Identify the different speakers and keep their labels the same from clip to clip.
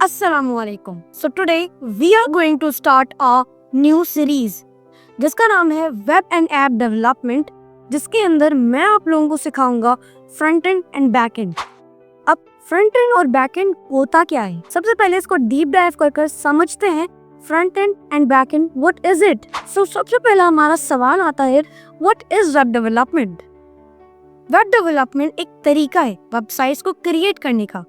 Speaker 1: अस्सलामुअलैकुम। So today we are going to start a new series जिसका नाम है वेब एंड ऐप डेवलपमेंट, जिसके अंदर मैं आप लोगों को सिखाऊंगा front end and back and. अब फ्रंट एंड और बैक एंड होता क्या है, सबसे पहले इसको डीप डाइव कर समझते हैं। Front end and back end, what is it? So सबसे पहला हमारा सवाल आता है, what is web development? Web development एक तरीका है वेबसाइट्स को क्रिएट करने का।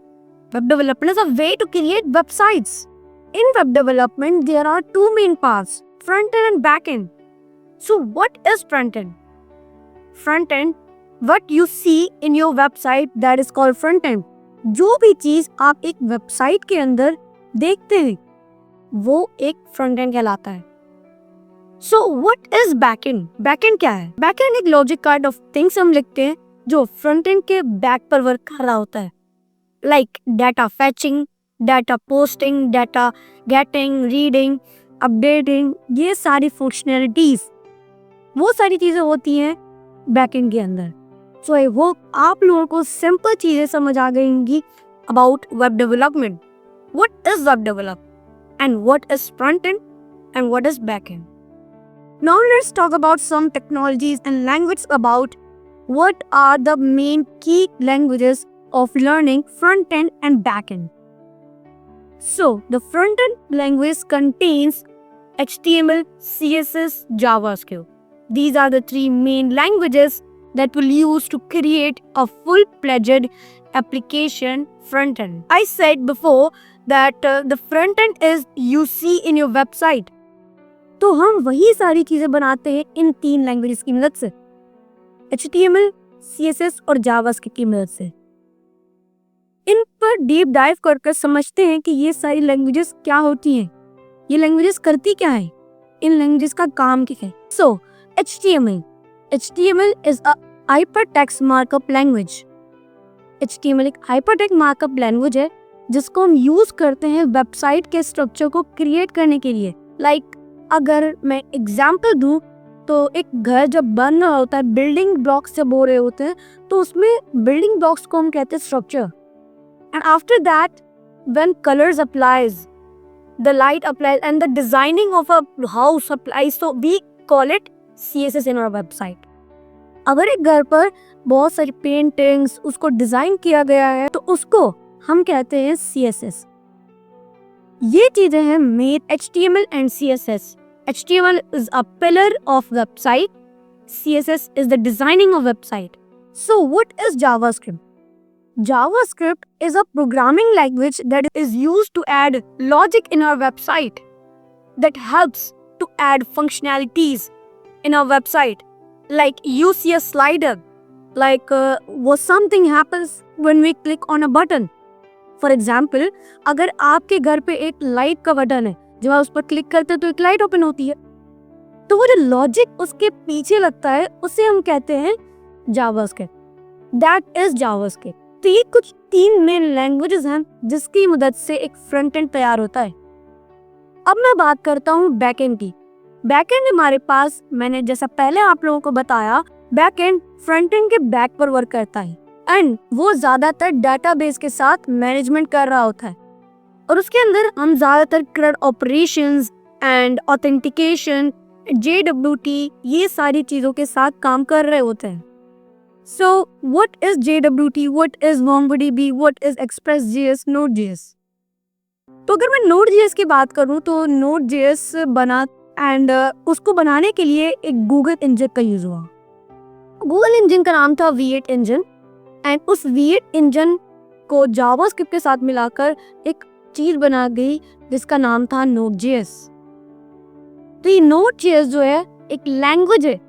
Speaker 1: Web development is a way to create websites. In web development, there are two main paths, front end and back end. So what is front end? Front end, what you see in your website, that is called front end. जो भी चीज आप एक website के अंदर देखते हैं वो एक फ्रंट एंड कहलाता है। So what is back end? Back end क्या है? Back end एक लॉजिक काइंड ऑफ थिंग्स हम लिखते हैं जो फ्रंट एंड के बैक पर वर्क कर रहा होता है, like data fetching, data posting, data getting, reading, updating, ये सारी फंक्शनैलिटीज, वो सारी चीजें होती हैं बैकएंड के अंदर। सो आई होप आप लोगों को सिंपल चीजें समझ आ गई होंगी about web development. What is web development and what is front end and what is back end? Now let's talk about some technologies and language about what are the main key languages of learning front end and back end. So the front end language contains HTML, CSS, JavaScript. These are the three main languages that will use to create a full-fledged application front end. I said before that the front end is you see in your website. तो हम वही सारी चीजें बनाते हैं इन तीन languages की मदद से, HTML, CSS और JavaScript की मदद से। इन पर डीप डाइव कर समझते हैं कि ये सारी लैंग्वेजेस क्या होती हैं, ये लैंग्वेजेस करती क्या है, इन लैंग्वेजेस का काम क्या है। सो HTML is a hypertext markup language. HTML एक हाइपरटेक्स्ट मार्कअप लैंग्वेज है जिसको हम यूज करते हैं वेबसाइट के स्ट्रक्चर को क्रिएट करने के लिए। लाइक अगर मैं एग्जाम्पल दूं तो एक घर जब बन रहा होता है, बिल्डिंग ब्लॉक्स जब हो रहे होते हैं, तो उसमें बिल्डिंग ब्लॉक्स को हम कहते हैं structure. And after that, when colors applies, the light applies, and the designing of a house applies, so we call it CSS in our website. अगर एक घर पर बहुत सारी पेंटिंग्स उसको डिजाइन किया गया है तो उसको हम कहते हैं CSS। ये चीजें हैं main HTML and CSS. HTML is a pillar of website. CSS is the designing of website. So what is JavaScript? JavaScript is a programming language that is used to add logic in our website, that helps to add functionalities in our website. Like you see a slider, like what something happens when we click on a button. For example, अगर आपके घर पे एक light का button है, जब आप उस पर क्लिक करते हैं तो एक लाइट ओपन होती है, तो वो जो लॉजिक उसके पीछे लगता है उसे हम कहते हैं JavaScript. That is JavaScript. तो ये कुछ तीन मेन लैंग्वेजेस हैं जिसकी मदद से एक फ्रंट एंड तैयार होता है। अब मैं बात करता हूँ बैक एंड की। बैक एंड हमारे पास, मैंने जैसा पहले आप लोगों को बताया, बैक एंड फ्रंट एंड के बैक पर वर्क करता है एंड वो ज्यादातर डाटाबेस के साथ मैनेजमेंट कर रहा होता है और उसके अंदर हम ज्यादातर CRUD operations and authentication, JWT, ये सारी चीजों के साथ काम कर रहे होते हैं। So what is JWT? What is MongoDB? What is Express.js? Node.js? तो अगर मैं Node.js की बात करूं तो Node.js बना एंड उसको बनाने के लिए एक गूगल इंजन का यूज हुआ। गूगल इंजन का नाम था V8 इंजन एंड उस V8 इंजन को जावास्क्रिप्ट के साथ मिलाकर एक चीज बना गई जिसका नाम था Node.js। तो ये Node.js जो है एक लैंग्वेज है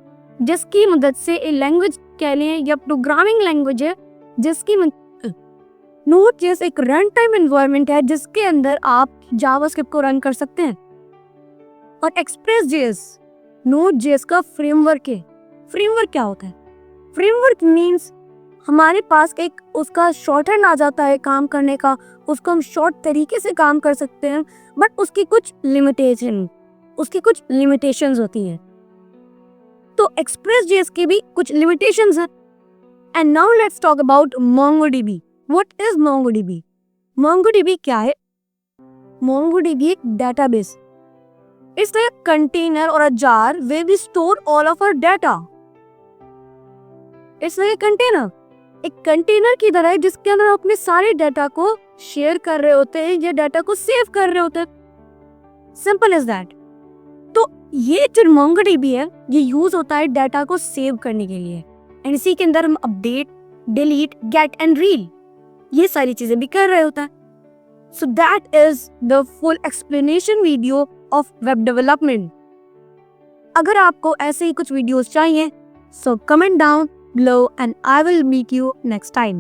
Speaker 1: जिसकी मदद से, एक लैंग्वेज कह लें या प्रोग्रामिंग लैंग्वेज है जिसकी Node.js एक रन टाइम एनवायरनमेंट है जिसके अंदर आप जावास्क्रिप्ट को रन कर सकते हैं। और Express.js Node.js का फ्रेमवर्क है। फ्रेमवर्क क्या होता है? फ्रेमवर्क मीन्स हमारे पास एक उसका शॉर्ट हैंड आ जाता है काम करने का, उसको हम शॉर्ट तरीके से काम कर सकते हैं, बट उसकी कुछ लिमिटेशंस होती हैं। तो Express.js की भी कुछ लिमिटेशंस हैं। And now let's talk about MongoDB. What is MongoDB? MongoDB क्या है? MongoDB एक database. It's like a container or a jar where we store all of our data. It's like a container. एक container की तरह है जिसके अंदर अपने सारे डाटा को शेयर कर रहे होते हैं या डाटा को सेव कर रहे होते हैं। Simple is that. तो ये जो MongoDB है ये यूज होता है डाटा को सेव करने के लिए, एंड इसी के अंदर हम update, delete, get and read ये सारी चीजें भी कर रहे होता है। So that is the full explanation video of web development. अगर आपको ऐसे ही कुछ वीडियोस चाहिए, so comment down below and I will meet you next time.